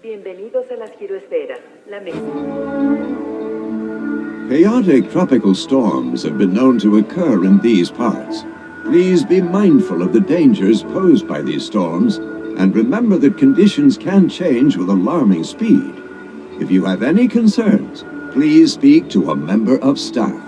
Bienvenidos a las Gyrosphere. Chaotic tropical storms have been known to occur in these parts. Please be mindful of the dangers posed by these storms, and remember that conditions can change with alarming speed. If you have any concerns, please speak to a member of staff.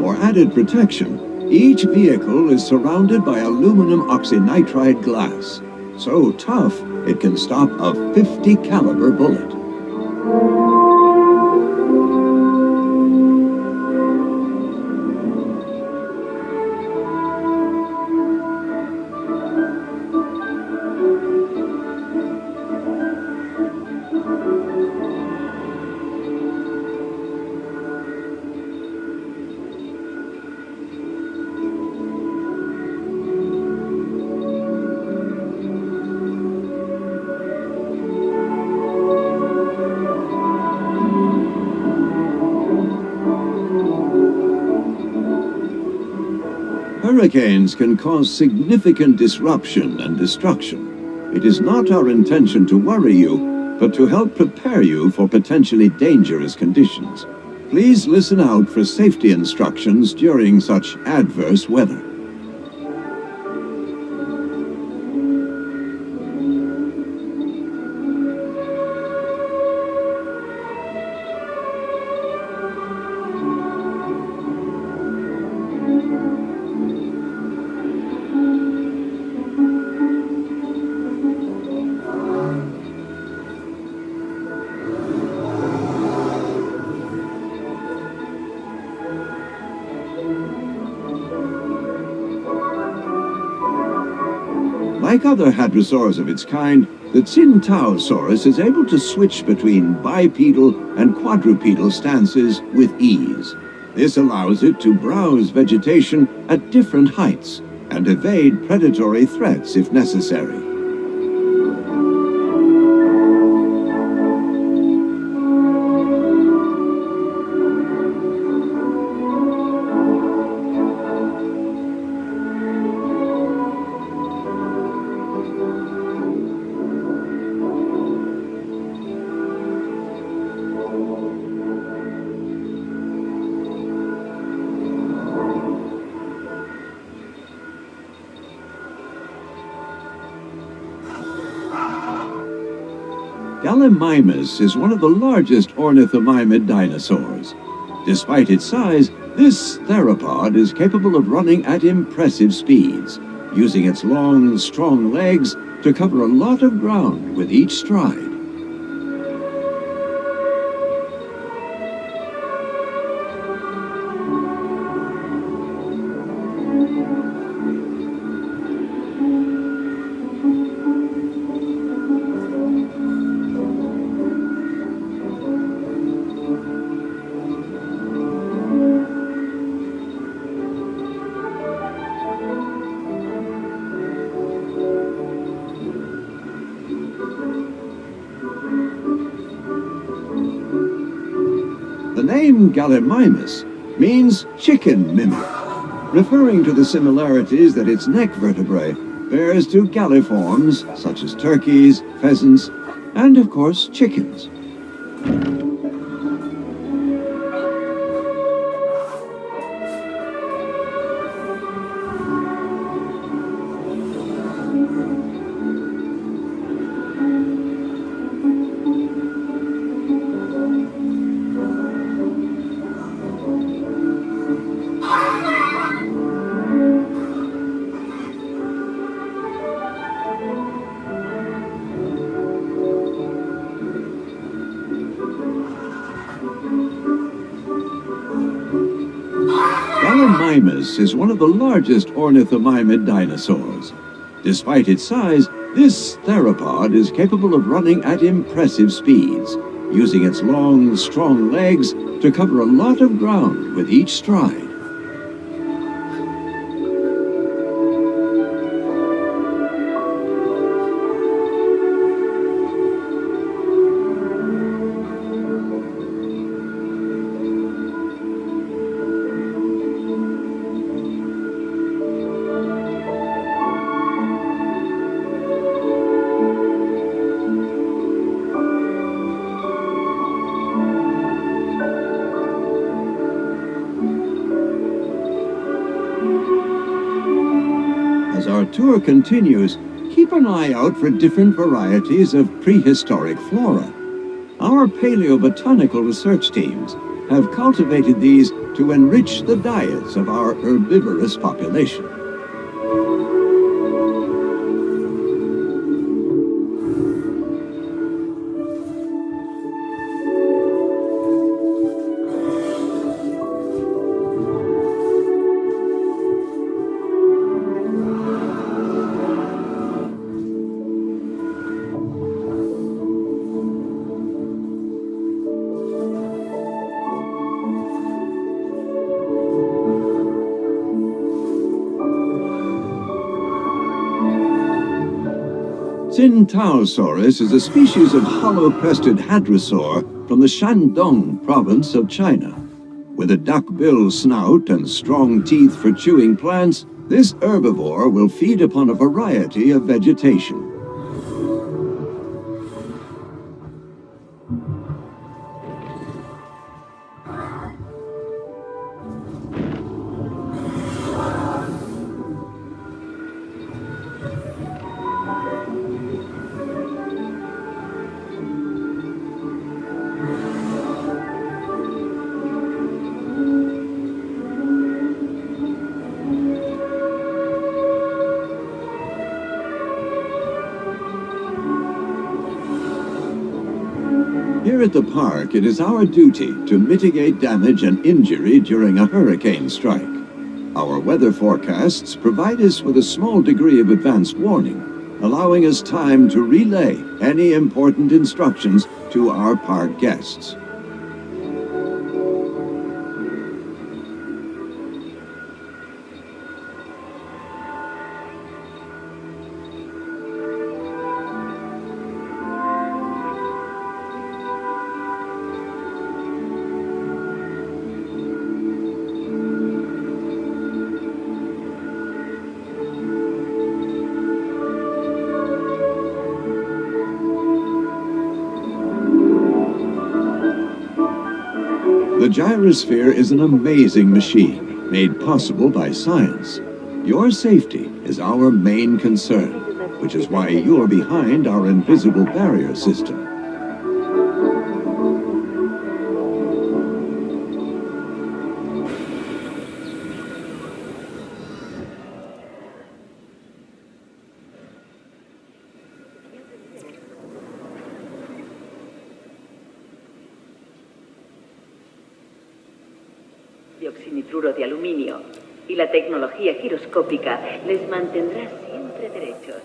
For added protection, each vehicle is surrounded by aluminum oxynitride glass, so tough it can stop a .50 caliber bullet. Hurricanes can cause significant disruption and destruction. It is not our intention to worry you, but to help prepare you for potentially dangerous conditions. Please listen out for safety instructions during such adverse weather. Like other hadrosaurs of its kind, the Tsintausaurus is able to switch between bipedal and quadrupedal stances with ease. This allows it to browse vegetation at different heights and evade predatory threats if necessary. Gallimimus is one of the largest ornithomimid dinosaurs. Despite its size, this theropod is capable of running at impressive speeds, using its long, strong legs to cover a lot of ground with each stride. The name Gallimimus means chicken mimic, referring to the similarities that its neck vertebrae bears to galliforms such as turkeys, pheasants, and of course chickens. Gallimimus is one of the largest ornithomimid dinosaurs. Despite its size, This theropod is capable of running at impressive speeds, using its long, strong legs to cover a lot of ground with each stride. As our tour continues, keep an eye out for different varieties of prehistoric flora. Our paleobotanical research teams have cultivated these to enrich the diets of our herbivorous population. Tsintausaurus is a species of hollow-crested hadrosaur from the Shandong province of China. With a duck-bill snout and strong teeth for chewing plants, this herbivore will feed upon a variety of vegetation. Here at the park, it is our duty to mitigate damage and injury during a hurricane strike. Our weather forecasts provide us with a small degree of advance warning, allowing us time to relay any important instructions to our park guests. The Gyrosphere is an amazing machine, made possible by science. Your safety is our main concern, which is why you're behind our invisible barrier system. Dioxinitruro de aluminio y la tecnología giroscópica les mantendrá siempre derechos.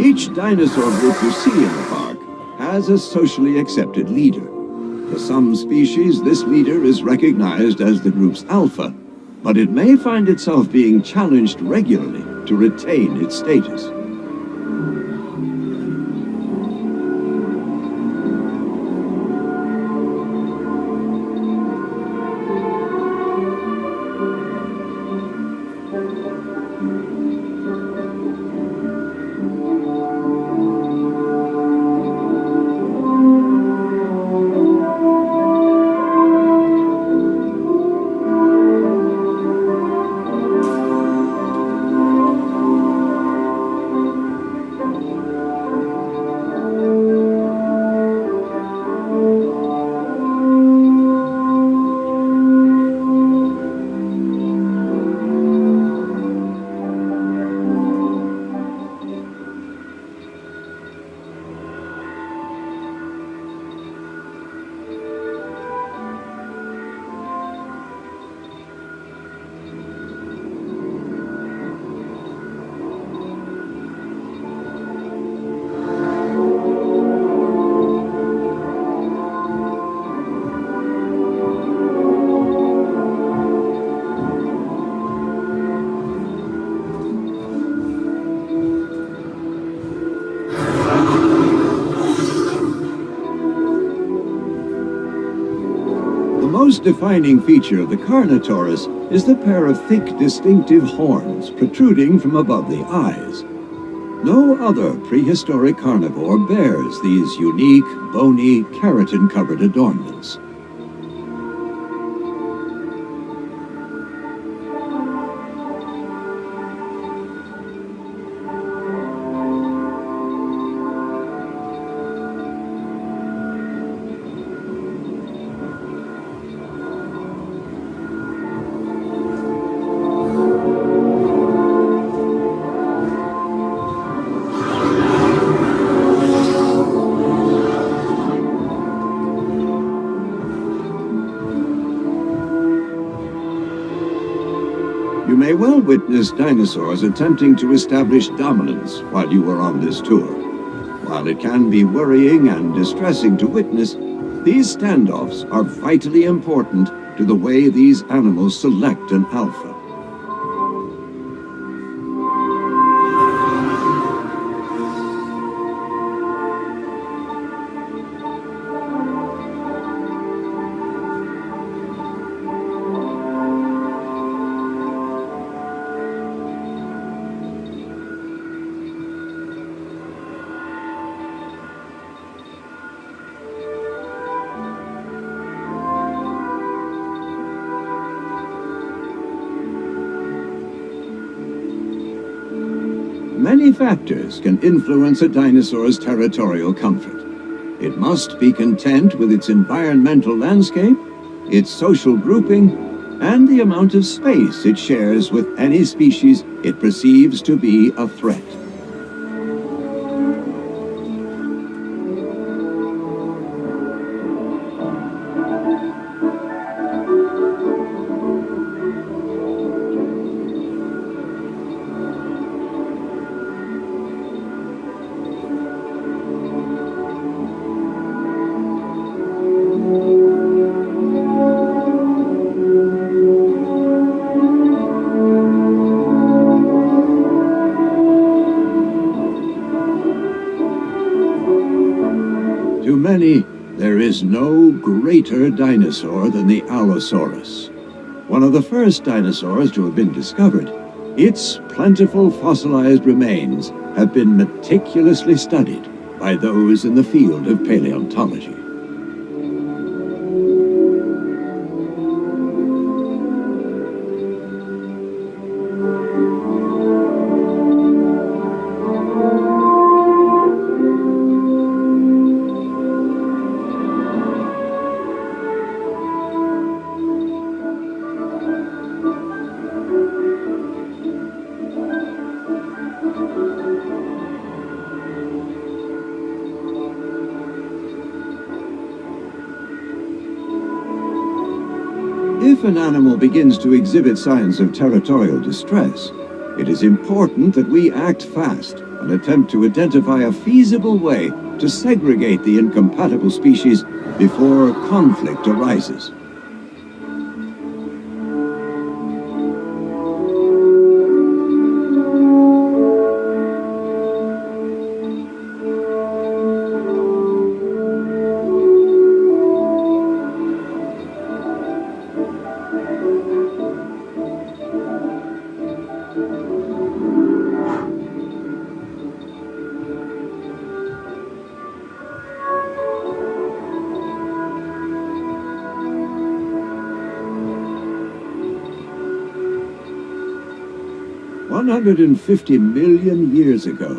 Each dinosaur group you see in the park has a socially accepted leader. For some species, this leader is recognized as the group's alpha, but it may find itself being challenged regularly to retain its status. most defining feature of the Carnotaurus is the pair of thick, distinctive horns protruding from above the eyes. No other prehistoric carnivore bears these unique, bony, keratin-covered adornments. You may well witness dinosaurs attempting to establish dominance while you are on this tour. While it can be worrying and distressing to witness, these standoffs are vitally important to the way these animals select an alpha. Many factors can influence a dinosaur's territorial comfort. It must be content with its environmental landscape, its social grouping, and the amount of space it shares with any species it perceives to be a threat. To many, there is no greater dinosaur than the Allosaurus. One of the first dinosaurs to have been discovered, its plentiful fossilized remains have been meticulously studied by those in the field of paleontology. If an animal begins to exhibit signs of territorial distress, it is important that we act fast and attempt to identify a feasible way to segregate the incompatible species before conflict arises. $150 million years ago,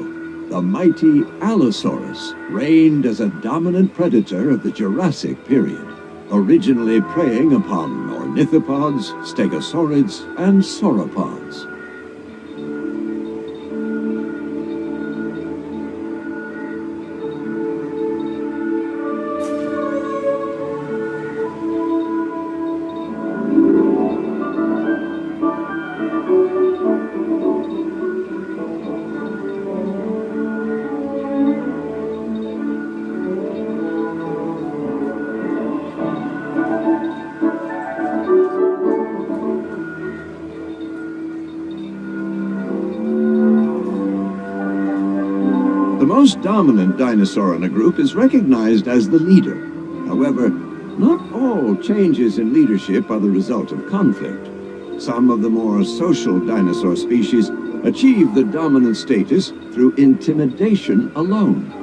the mighty Allosaurus reigned as a dominant predator of the Jurassic period, originally preying upon ornithopods, stegosaurids, and sauropods. The most dominant dinosaur in a group is recognized as the leader. However, Not all changes in leadership are the result of conflict. Some of the more social dinosaur species achieve the dominant status through intimidation alone.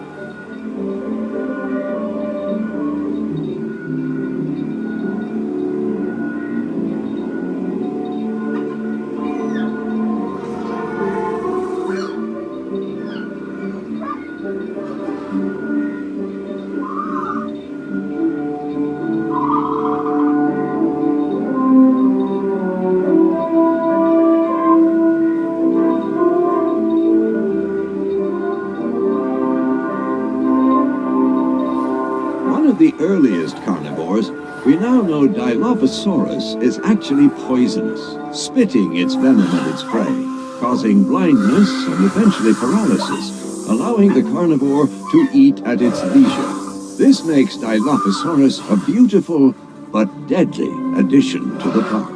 The earliest carnivores, we now know Dilophosaurus is actually poisonous, spitting its venom at its prey, causing blindness and eventually paralysis, allowing the carnivore to eat at its leisure. This makes Dilophosaurus a beautiful but deadly addition to the park.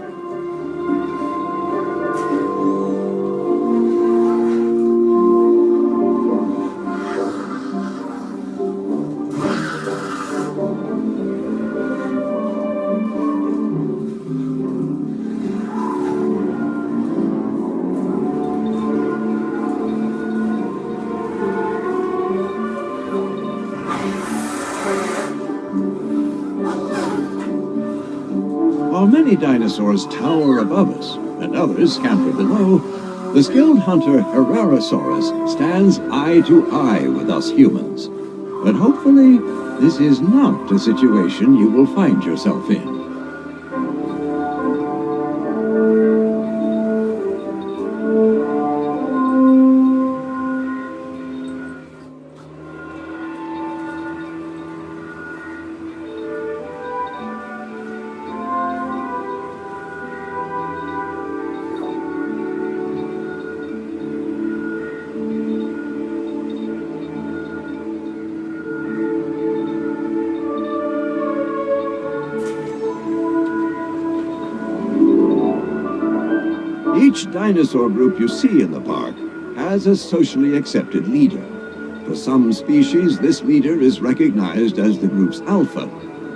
While many dinosaurs tower above us and others scamper below, the skilled hunter Herrerasaurus stands eye to eye with us humans. But hopefully, this is not a situation you will find yourself in. Each dinosaur group you see in the park has a socially accepted leader. For some species, this leader is recognized as the group's alpha,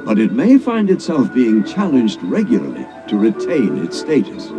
but it may find itself being challenged regularly to retain its status.